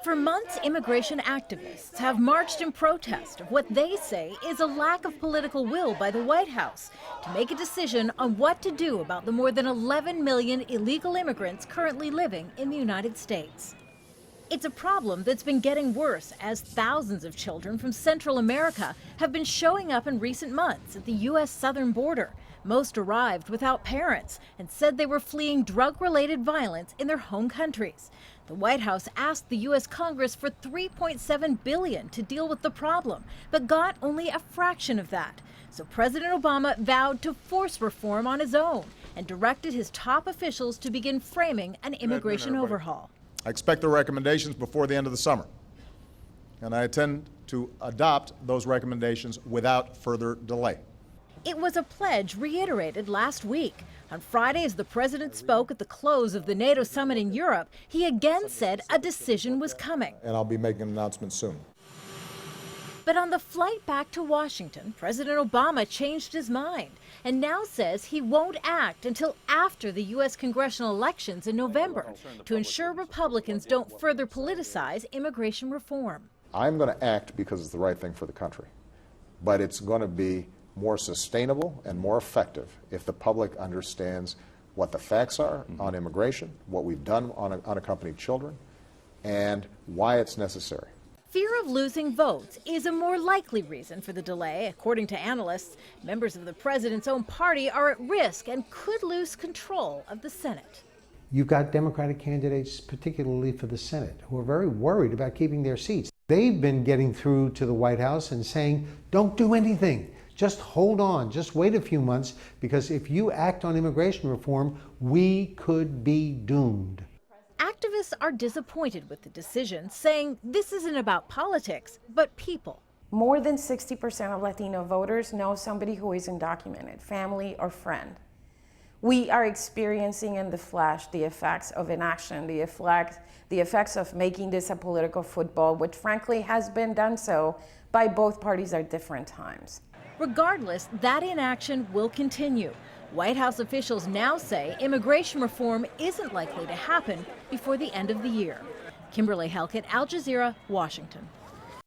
For months, immigration activists have marched in protest of what they say is a lack of political will by the White House to make a decision on what to do about the more than 11 million illegal immigrants currently living in the United States. It's a problem that's been getting worse as thousands of children from Central America have been showing up in recent months at the U.S. southern border. Most arrived without parents and said they were fleeing drug-related violence in their home countries. The White House asked the U.S. Congress for $3.7 billion to deal with the problem, but got only a fraction of that. So President Obama vowed to force reform on his own and directed his top officials to begin framing an immigration overhaul. I expect the recommendations before the end of the summer, and I intend to adopt those recommendations without further delay. It was a pledge reiterated last week. On Friday, as the president spoke at the close of the NATO summit in Europe, he again said a decision was coming. And I'll be making an announcement soon. But on the flight back to Washington, President Obama changed his mind and now says he won't act until after the U.S. congressional elections in November to ensure Republicans don't further politicize immigration reform. I'm going to act because it's the right thing for the country, but it's going to be more sustainable and more effective if the public understands what the facts are on immigration, what we've done on unaccompanied children, and why it's necessary. Fear of losing votes is a more likely reason for the delay. According to analysts, members of the president's own party are at risk and could lose control of the Senate. You've got Democratic candidates, particularly for the Senate, who are very worried about keeping their seats. They've been getting through to the White House and saying, don't do anything. Just hold on, just wait a few months, because if you act on immigration reform, we could be doomed. Activists are disappointed with the decision, saying this isn't about politics, but people. More than 60% of Latino voters know somebody who is undocumented, family or friend. We are experiencing in the flesh the effects of inaction, the effects of making this a political football, which frankly has been done so by both parties at different times. Regardless, that inaction will continue. White House officials now say immigration reform isn't likely to happen before the end of the year. Kimberly Helkett, Al Jazeera, Washington.